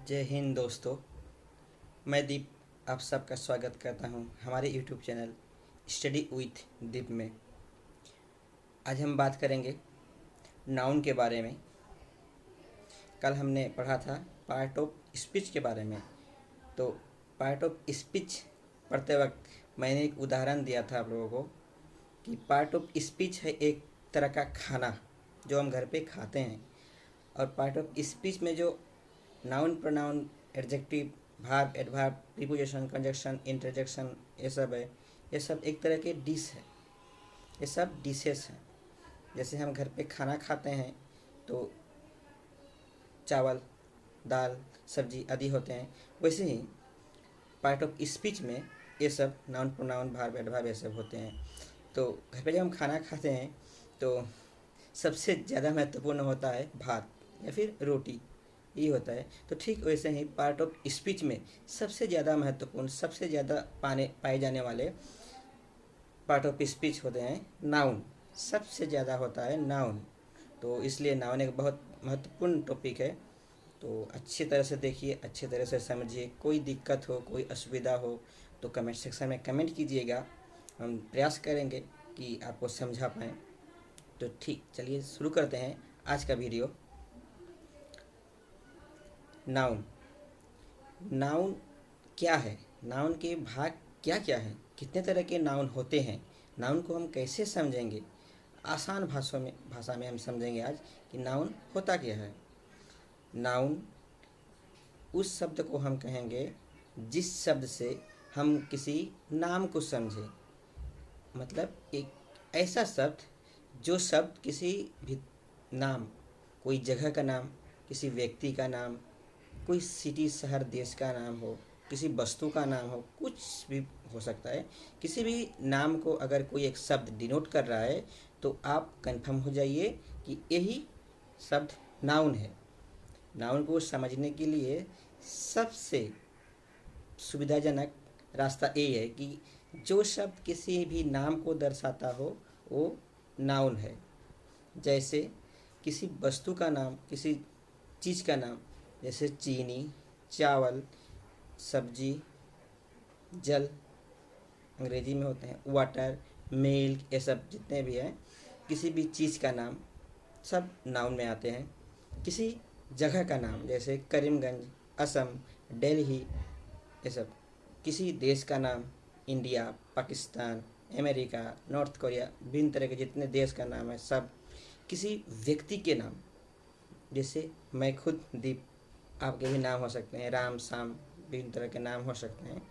जय हिंद दोस्तों। मैं दीप आप सबका स्वागत करता हूं हमारे यूट्यूब चैनल स्टडी विथ दीप में। आज हम बात करेंगे नाउन के बारे में। कल हमने पढ़ा था पार्ट ऑफ स्पीच के बारे में। तो पार्ट ऑफ स्पीच पढ़ते वक्त मैंने एक उदाहरण दिया था आप लोगों को कि पार्ट ऑफ स्पीच है एक तरह का खाना जो हम घर पे खाते हैं, और पार्ट ऑफ स्पीच में जो noun pronoun adjective verb adverb preposition conjunction interjection ये सब है, ये सब एक तरह के डिश है। ये सब डिशेस हैं। जैसे हम घर पे खाना खाते हैं तो चावल दाल सब्जी आदि होते हैं, वैसे ही पार्ट ऑफ स्पीच में ये सब नाउन प्रोनाउन भार्ब एडवर्ब ये सब होते हैं। तो घर पे जब हम खाना खाते हैं तो सबसे ज़्यादा महत्वपूर्ण होता है भात या फिर रोटी, ये होता है। तो ठीक वैसे ही पार्ट ऑफ स्पीच में सबसे ज़्यादा महत्वपूर्ण सबसे ज़्यादा पाए जाने वाले पार्ट ऑफ स्पीच होते हैं नाउन। सबसे ज़्यादा होता है नाउन। तो इसलिए नाउन एक बहुत महत्वपूर्ण टॉपिक है। तो अच्छी तरह से देखिए, अच्छी तरह से समझिए। कोई दिक्कत हो कोई असुविधा हो तो कमेंट सेक्शन में कमेंट कीजिएगा। हम प्रयास करेंगे कि आपको समझा पाएँ। तो ठीक, चलिए शुरू करते हैं आज का वीडियो। नाउन नाउन क्या है, नाउन के भाग क्या क्या हैं, कितने तरह के नाउन होते हैं, नाउन को हम कैसे समझेंगे। आसान भाषा में हम समझेंगे आज कि नाउन होता क्या है। नाउन उस शब्द को हम कहेंगे जिस शब्द से हम किसी नाम को समझें। मतलब एक ऐसा शब्द जो शब्द किसी भी नाम, कोई जगह का नाम, किसी व्यक्ति का नाम, कोई सिटी शहर देश का नाम हो, किसी वस्तु का नाम हो, कुछ भी हो सकता है। किसी भी नाम को अगर कोई एक शब्द डिनोट कर रहा है तो आप कंफर्म हो जाइए कि यही शब्द नाउन है। नाउन को समझने के लिए सबसे सुविधाजनक रास्ता ये है कि जो शब्द किसी भी नाम को दर्शाता हो वो नाउन है। जैसे किसी वस्तु का नाम, किसी चीज़ का नाम, जैसे चीनी, चावल, सब्जी, जल अंग्रेजी में होते हैं, वाटर, मिल्क, ये सब जितने भी हैं, किसी भी चीज़ का नाम सब नाउन में आते हैं। किसी जगह का नाम जैसे करीमगंज, असम, दिल्ली, ये सब। किसी देश का नाम India, Pakistan, America, north Korea, भिन्न तरह के जितने देश का नाम है सब। किसी व्यक्ति के नाम जैसे मैं खुद दीप, आपके भी नाम हो सकते हैं, राम, शाम, विभिन्न तरह के नाम हो सकते हैं।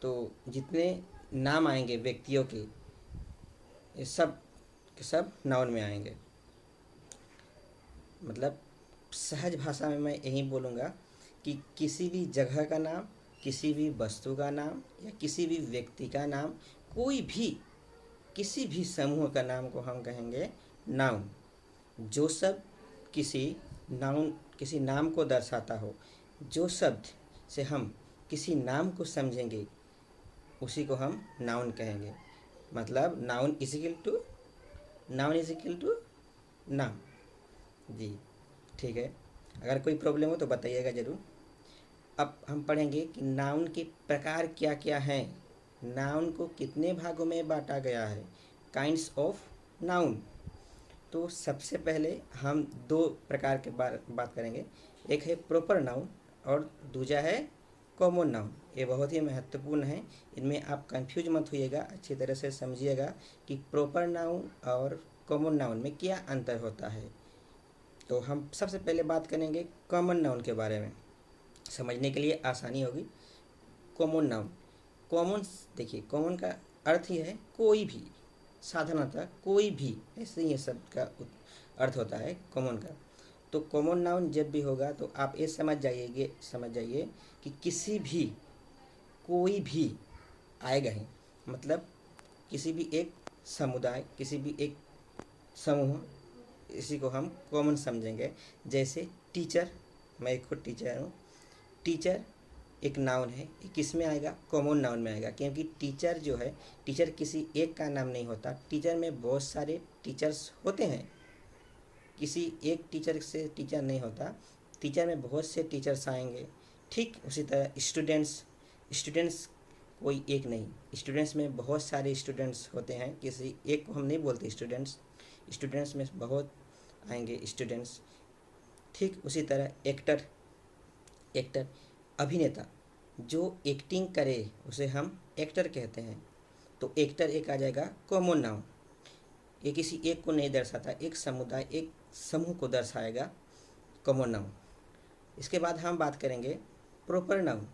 तो जितने नाम आएंगे व्यक्तियों के, ये सब के सब नाउन में आएंगे। मतलब सहज भाषा में मैं यही बोलूँगा कि किसी भी जगह का नाम, किसी भी वस्तु का नाम या किसी भी व्यक्ति का नाम, कोई भी किसी भी समूह का नाम को हम कहेंगे नाउन। जो शब्द किसी नाम को दर्शाता हो, जो शब्द से हम किसी नाम को समझेंगे उसी को हम नाउन कहेंगे। मतलब नाउन इज इक्वल टू नाम। जी ठीक है, अगर कोई प्रॉब्लम हो तो बताइएगा ज़रूर। अब हम पढ़ेंगे कि नाउन के प्रकार क्या क्या हैं, नाउन को कितने भागों में बांटा गया है, काइंड्स ऑफ नाउन। तो सबसे पहले हम दो प्रकार के बात करेंगे। एक है प्रॉपर नाउन और दूसरा है कॉमन नाउन। ये बहुत ही महत्वपूर्ण है, इनमें आप कंफ्यूज मत होइएगा, अच्छी तरह से समझिएगा कि प्रॉपर नाउन और कॉमन नाउन में क्या अंतर होता है। तो हम सबसे पहले बात करेंगे कॉमन नाउन के बारे में, समझने के लिए आसानी होगी। कॉमन नाउन, कॉमन देखिए, कॉमन का अर्थ ही है कोई भी, साधारणतः कोई भी, ऐसे ही ये शब्द का अर्थ होता है कॉमन का। तो कॉमन नाउन जब भी होगा तो आप ये समझ जाइए कि किसी भी, कोई भी आएगा ही। मतलब किसी भी एक समुदाय, किसी भी एक समूह, इसी को हम कॉमन समझेंगे। जैसे टीचर, मैं खुद टीचर हूँ, टीचर एक नाउन है। ये किस में आएगा? कॉमन नाउन में आएगा, क्योंकि टीचर जो है, टीचर किसी एक का नाम नहीं होता, टीचर में बहुत सारे टीचर्स होते हैं। किसी एक टीचर से टीचर नहीं होता, टीचर में बहुत से टीचर्स आएंगे। ठीक उसी तरह स्टूडेंट्स, स्टूडेंट्स कोई एक नहीं, स्टूडेंट्स में बहुत सारे स्टूडेंट्स होते हैं, किसी एक को हम नहीं बोलते स्टूडेंट्स, स्टूडेंट्स में बहुत आएंगे स्टूडेंट्स। ठीक उसी तरह एक्टर, एक्टर अभिनेता जो एक्टिंग करे उसे हम एक्टर कहते हैं। तो एक्टर एक आ जाएगा कॉमन नाउन, ये किसी एक को नहीं दर्शाता, एक समुदाय एक समूह को दर्शाएगा, कॉमन नाउन। इसके बाद हम बात करेंगे प्रॉपर नाउन।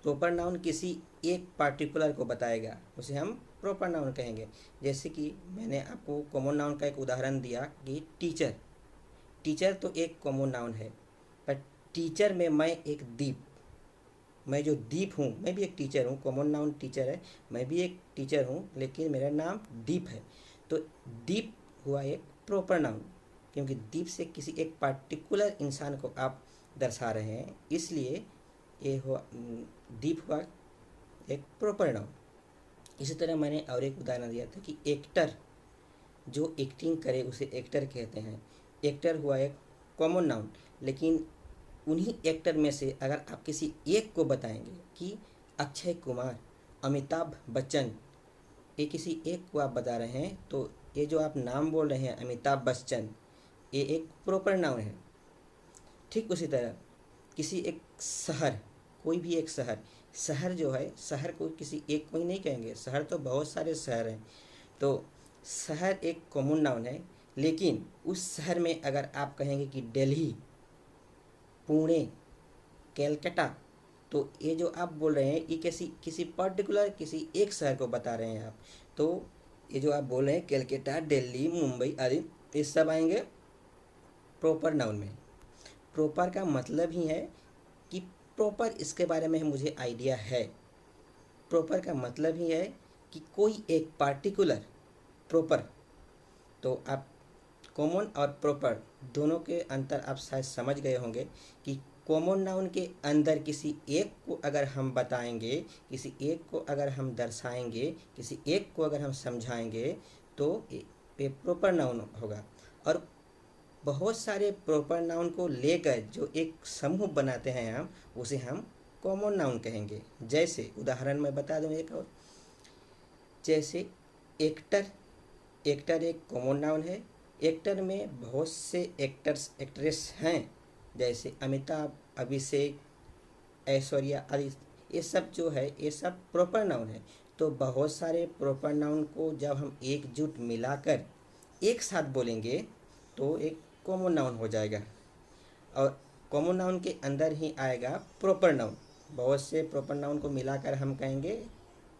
प्रॉपर नाउन किसी एक पार्टिकुलर को बताएगा, उसे हम प्रॉपर नाउन कहेंगे। जैसे कि मैंने आपको कॉमन नाउन का एक उदाहरण दिया कि टीचर, टीचर तो एक कॉमन नाउन है, पर टीचर में मैं एक दीप, मैं जो दीप हूँ मैं भी एक टीचर हूँ, कॉमन नाउन टीचर है, मैं भी एक टीचर हूँ, लेकिन मेरा नाम दीप है। तो दीप हुआ एक प्रॉपर नाउन, क्योंकि दीप से किसी एक पार्टिकुलर इंसान को आप दर्शा रहे हैं, इसलिए ये हुआ दीप हुआ एक प्रॉपर नाउन। इसी तरह मैंने और एक उदाहरण दिया था कि एक्टर जो एक्टिंग करे उसे एक्टर कहते हैं। एक्टर हुआ एक कॉमन नाउन, लेकिन उन्हीं एक्टर में से अगर आप किसी एक को बताएंगे कि अक्षय कुमार, अमिताभ बच्चन, ये किसी एक को आप बता रहे हैं, तो ये जो आप नाम बोल रहे हैं अमिताभ बच्चन, ये एक प्रॉपर नाउन है। ठीक उसी तरह किसी एक शहर, कोई भी एक शहर, शहर जो है, शहर को किसी एक को ही नहीं कहेंगे, शहर तो बहुत सारे शहर हैं। तो शहर एक कॉमन नाउन है, लेकिन उस शहर में अगर आप कहेंगे कि दिल्ली, पुणे, कैलकाटा, तो ये जो आप बोल रहे हैं ये किसी किसी पर्टिकुलर किसी एक शहर को बता रहे हैं आप। तो ये जो आप बोल रहे हैं कैलकाटा, दिल्ली, मुंबई आदि, ये सब आएंगे प्रॉपर नाउन में। प्रॉपर का मतलब ही है कि प्रॉपर, इसके बारे में मुझे आइडिया है। प्रॉपर का मतलब ही है कि कोई एक पार्टिकुलर प्रॉपर। तो आप कॉमन और प्रॉपर दोनों के अंतर आप शायद समझ गए होंगे कि कॉमन नाउन के अंदर किसी एक को अगर हम बताएंगे, किसी एक को अगर हम दर्शाएंगे, किसी एक को अगर हम समझाएंगे, तो ये प्रॉपर नाउन होगा। और बहुत सारे प्रॉपर नाउन को लेकर जो एक समूह बनाते हैं हम, उसे हम कॉमन नाउन कहेंगे। जैसे उदाहरण मैं बता दूं एक और, जैसे एक्टर, एक्टर एक कॉमन नाउन है। एक्टर में बहुत से एक्टर्स एक्ट्रेस हैं, जैसे अमिताभ, अभिषेक, ऐश्वर्या आदि, ये सब जो है ये सब प्रॉपर नाउन है। तो बहुत सारे प्रॉपर नाउन को जब हम एकजुट मिलाकर एक साथ बोलेंगे तो एक कॉमन नाउन हो जाएगा, और कॉमन नाउन के अंदर ही आएगा प्रॉपर नाउन। बहुत से प्रॉपर नाउन को मिलाकर हम कहेंगे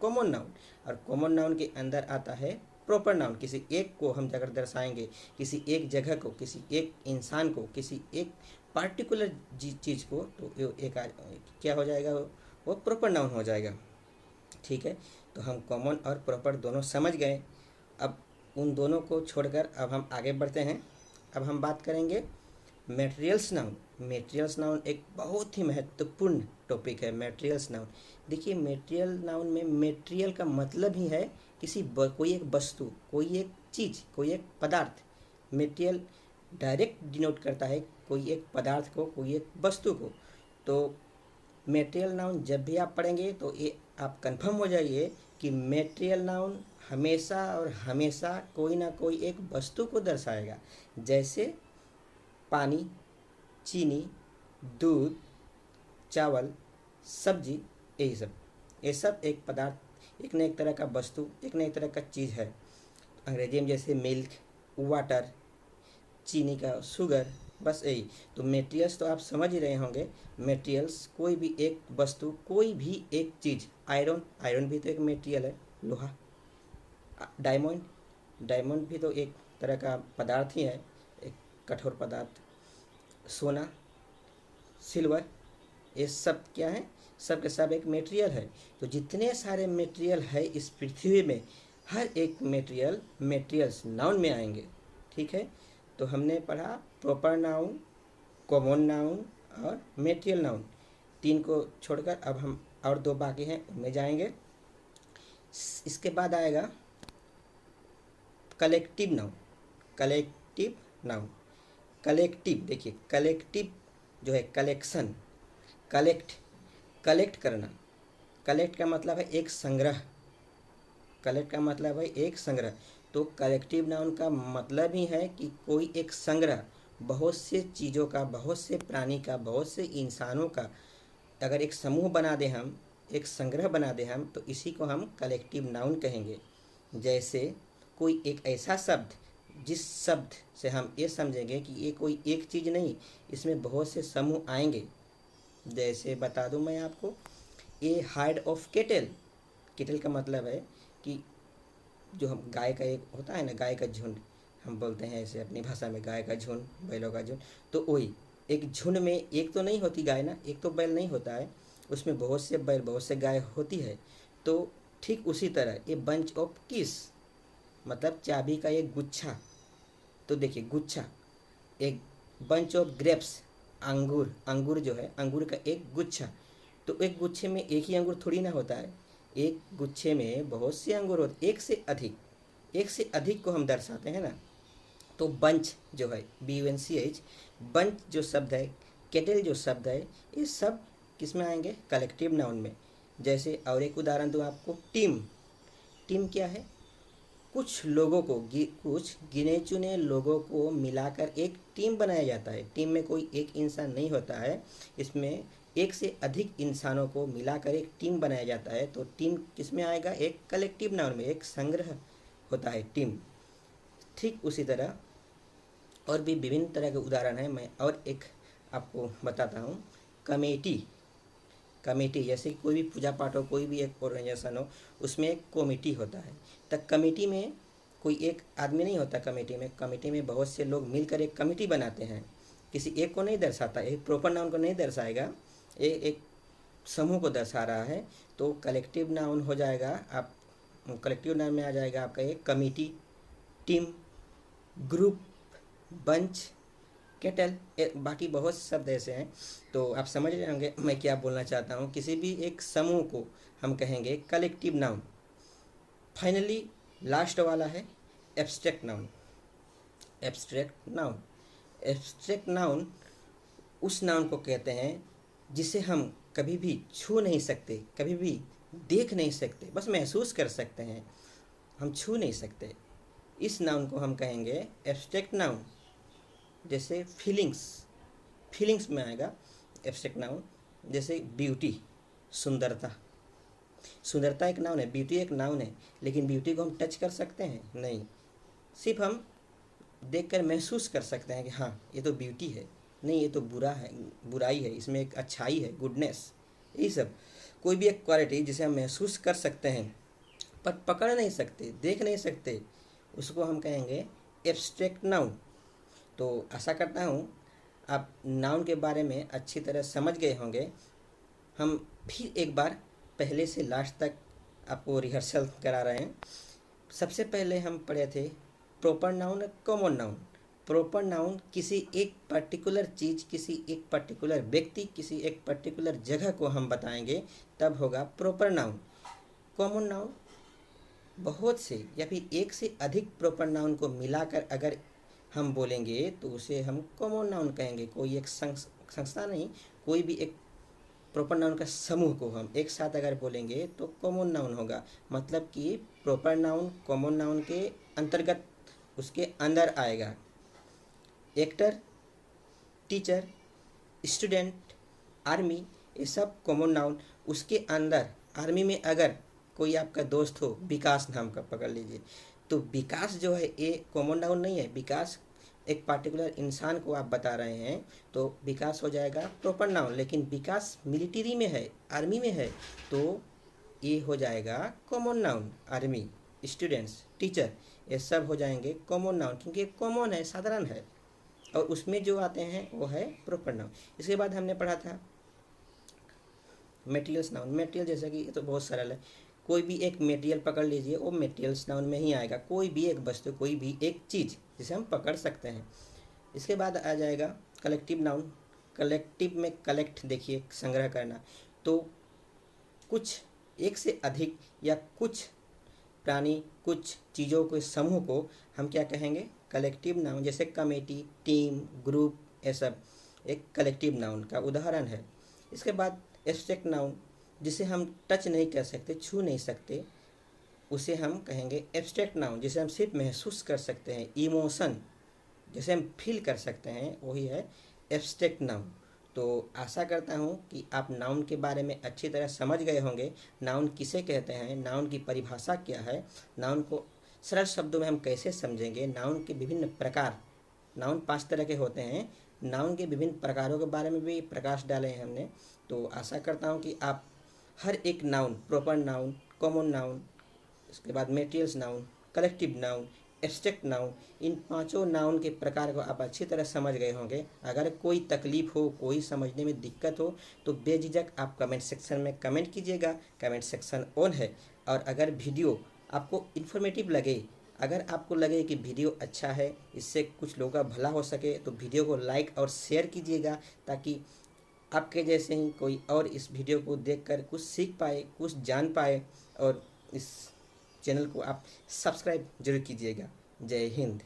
कॉमन नाउन, और कॉमन नाउन के अंदर आता है प्रॉपर नाउन। किसी एक को हम अगर दर्शाएंगे, किसी एक जगह को, किसी एक इंसान को, किसी एक पार्टिकुलर चीज़ को, तो एक क्या हो जाएगा, वो प्रॉपर नाउन हो जाएगा। ठीक है, तो हम कॉमन और प्रॉपर दोनों समझ गए। अब उन दोनों को छोड़कर अब हम आगे बढ़ते हैं। अब हम बात करेंगे मटेरियल्स नाउन। मटेरियल्स नाउन एक बहुत ही महत्वपूर्ण टॉपिक है, मटेरियल्स नाउन। देखिए मटेरियल नाउन में मटेरियल का मतलब ही है कोई एक वस्तु, कोई एक चीज़, कोई एक पदार्थ। मटेरियल डायरेक्ट डिनोट करता है कोई एक पदार्थ को, कोई एक वस्तु को। तो मटेरियल नाउन जब भी आप पढ़ेंगे तो ये आप कंफर्म हो जाइए कि मटेरियल नाउन हमेशा और हमेशा कोई ना कोई एक वस्तु को दर्शाएगा। जैसे पानी, चीनी, दूध, चावल, सब्जी, ये सब एक पदार्थ, एक न एक तरह का वस्तु, एक न एक तरह का चीज़ है। अंग्रेजी में जैसे मिल्क, वाटर, चीनी का शुगर, बस यही। तो मटेरियल्स तो आप समझ ही रहे होंगे। मटेरियल्स कोई भी एक वस्तु, कोई भी एक चीज़। आयरन, आयरन भी तो एक मटेरियल है, लोहा। डायमंड, डायमंड भी तो एक तरह का पदार्थ ही है, एक कठोर पदार्थ। सोना, सिल्वर, ये सब क्या है, सब के सब एक मटेरियल है। तो जितने सारे मटेरियल है इस पृथ्वी में, हर एक मटेरियल मटेरियल्स नाउन में आएंगे। ठीक है, तो हमने पढ़ा प्रॉपर नाउन, कॉमन नाउन और मटेरियल नाउन। तीन को छोड़कर अब हम और दो बाकी हैं उनमें जाएंगे। इसके बाद आएगा collective noun. Collective noun, collective, देखिए कलेक्टिव जो है कलेक्शन, कलेक्ट, कलेक्ट करना। कलेक्ट का मतलब है एक संग्रह, कलेक्ट का मतलब है एक संग्रह। तो कलेक्टिव नाउन का मतलब ही है कि कोई एक संग्रह, बहुत से चीज़ों का, बहुत से प्राणी का, बहुत से इंसानों का अगर एक समूह बना दें हम, एक संग्रह बना दें हम, तो इसी को हम कलेक्टिव नाउन कहेंगे। जैसे कोई एक ऐसा शब्द, जिस शब्द से हम ये समझेंगे कि ये कोई एक चीज़ नहीं, इसमें बहुत से समूह आएंगे। जैसे बता दूं मैं आपको, a hard of kettle. Kettle का मतलब है कि जो हम गाय का एक होता है ना, गाय का झुंड, हम बोलते हैं ऐसे अपनी भाषा में, गाय का झुंड, बैलों का झुंड। तो वही एक झुंड में एक तो नहीं होती गाय ना, एक तो बैल नहीं होता है, उसमें बहुत से बैल, बहुत से गाय होती है। तो ठीक उसी तरह ये बंच ऑफ किस मतलब चाबी का एक गुच्छा। तो देखिए गुच्छा, एक बंच ऑफ ग्रेप्स, अंगूर, अंगूर जो है, अंगूर का एक गुच्छा। तो एक गुच्छे में एक ही अंगूर थोड़ी ना होता है, एक गुच्छे में बहुत से अंगूर होते, एक से अधिक, एक से अधिक को हम दर्शाते हैं ना। तो बंच जो है, BUNCH, बंच जो शब्द है, केटल जो शब्द है, ये सब किस में आएंगे? कलेक्टिव नाउन में। जैसे और एक उदाहरण दूँ आपको, टीम। टीम क्या है? कुछ लोगों को, कुछ गिने चुने लोगों को मिलाकर एक टीम बनाया जाता है। टीम में कोई एक इंसान नहीं होता है, इसमें एक से अधिक इंसानों को मिलाकर एक टीम बनाया जाता है। तो टीम किस में आएगा? एक कलेक्टिव नाउन में, एक संग्रह होता है टीम। ठीक उसी तरह और भी विभिन्न तरह के उदाहरण हैं। मैं और एक आपको बताता हूँ, कमेटी। कमेटी जैसे कोई भी पूजा पाठ हो, कोई भी एक ऑर्गेनाइजेशन हो, उसमें एक कमेटी होता है। तो कमेटी में कोई एक आदमी नहीं होता, कमेटी में बहुत से लोग मिलकर एक कमेटी बनाते हैं। किसी एक को नहीं दर्शाता, एक प्रॉपर नाउन को नहीं दर्शाएगा, ये एक समूह को दर्शा रहा है। तो कलेक्टिव नाउन हो जाएगा, आप कलेक्टिव नाउन में आ जाएगा आपका एक committee, team, group, bunch, kettle, बाकी बहुत शब्द ऐसे हैं। तो आप समझ रहे होंगे मैं क्या बोलना चाहता हूँ। किसी भी एक समूह को हम कहेंगे कलेक्टिव नाउन। फाइनली लास्ट वाला है abstract noun. Abstract noun, abstract noun उस नाउन को कहते हैं जिसे हम कभी भी छू नहीं सकते, कभी भी देख नहीं सकते, बस महसूस कर सकते हैं, हम छू नहीं सकते। इस नाउन को हम कहेंगे एब्स्ट्रैक्ट नाउन। जैसे फीलिंग्स, फीलिंग्स में आएगा एब्स्ट्रैक्ट नाउन। जैसे ब्यूटी, सुंदरता। सुंदरता एक नाउन है, ब्यूटी एक नाउन है, लेकिन ब्यूटी को हम टच कर सकते हैं? नहीं, सिर्फ हम देखकर महसूस कर सकते हैं कि हाँ ये तो ब्यूटी है, नहीं ये तो बुरा है, बुराई है, इसमें एक अच्छाई है, गुडनेस। यही सब कोई भी एक क्वालिटी जिसे हम महसूस कर सकते हैं पर पकड़ नहीं सकते, देख नहीं सकते, उसको हम कहेंगे एब्स्ट्रैक्ट नाउन। तो आशा करता हूँ आप नाउन के बारे में अच्छी तरह समझ गए होंगे। हम फिर एक बार पहले से लास्ट तक आपको रिहर्सल करा रहे हैं। सबसे पहले हम पढ़े थे प्रॉपर नाउन और कॉमन नाउन। प्रॉपर नाउन किसी एक पर्टिकुलर चीज़, किसी एक पर्टिकुलर व्यक्ति, किसी एक पर्टिकुलर जगह को हम बताएंगे, तब होगा प्रॉपर नाउन। कॉमन नाउन बहुत से या फिर एक से अधिक प्रॉपर नाउन को मिलाकर अगर हम बोलेंगे तो उसे हम कॉमन नाउन कहेंगे। कोई एक संस्था नहीं, कोई भी एक प्रॉपर नाउन का समूह को हम एक साथ अगर बोलेंगे तो कॉमन नाउन होगा। मतलब कि प्रॉपर नाउन कॉमन नाउन के अंतर्गत, उसके अंदर आएगा। एक्टर, टीचर, स्टूडेंट, आर्मी, ये सब कॉमन नाउन। उसके अंदर आर्मी में अगर कोई आपका दोस्त हो, विकास नाम का पकड़ लीजिए, तो विकास जो है ये कॉमन नाउन नहीं है। विकास एक पार्टिकुलर इंसान को आप बता रहे हैं तो विकास हो जाएगा प्रॉपर नाउन। लेकिन विकास मिलिट्री में है, आर्मी में है, तो ये हो जाएगा common noun. Army, students, teacher, ये सब हो जाएंगे कॉमन नाउन, क्योंकि कॉमन है, साधारण है, और उसमें जो आते हैं वो है प्रॉपर नाउन। इसके बाद हमने पढ़ा था मेटेरियल्स नाउन। मेटेरियल जैसे कि ये तो बहुत सरल है, कोई भी एक मेटेरियल पकड़ लीजिए, वो मेटेरियल्स नाउन में ही आएगा। कोई भी एक वस्तु, कोई भी एक चीज़ जिसे हम पकड़ सकते हैं। इसके बाद आ जाएगा कलेक्टिव नाउन। कलेक्टिव में कलेक्ट, देखिए संग्रह करना। तो कुछ एक से अधिक या कुछ प्राणी, कुछ चीज़ों के समूह को हम क्या कहेंगे? Collective noun. जैसे कमेटी, टीम, ग्रुप, ये सब एक कलेक्टिव नाउन का उदाहरण है। इसके बाद एब्स्ट्रैक्ट नाउन, जिसे हम टच नहीं कर सकते, छू नहीं सकते, उसे हम कहेंगे एब्स्ट्रैक्ट नाउन। जिसे हम सिर्फ महसूस कर सकते हैं, इमोशन जैसे हम फील कर सकते हैं, वही है एब्स्ट्रैक्ट नाउन। तो आशा करता हूँ कि आप नाउन के बारे में अच्छी तरह समझ गए होंगे। नाउन किसे कहते हैं, नाउन की परिभाषा क्या है, नाउन को सरल शब्दों में हम कैसे समझेंगे, नाउन के विभिन्न प्रकार, नाउन 5 तरह के होते हैं, नाउन के विभिन्न प्रकारों के बारे में भी प्रकाश डाले हैं हमने। तो आशा करता हूँ कि आप हर एक noun, proper noun, common noun, इसके बाद materials noun, collective noun, abstract noun, इन पांचों नाउन के प्रकार को आप अच्छी तरह समझ गए होंगे। अगर कोई तकलीफ हो, कोई समझने में दिक्कत हो, तो बेझिझक आप कमेंट सेक्शन में कमेंट कीजिएगा। कमेंट सेक्शन ऑन है। और अगर वीडियो आपको इन्फॉर्मेटिव लगे, अगर आपको लगे कि वीडियो अच्छा है, इससे कुछ लोगों का भला हो सके, तो वीडियो को लाइक और शेयर कीजिएगा, ताकि आपके जैसे ही कोई और इस वीडियो को देखकर कुछ सीख पाए, कुछ जान पाए। और इस चैनल को आप सब्सक्राइब जरूर कीजिएगा। जय हिंद।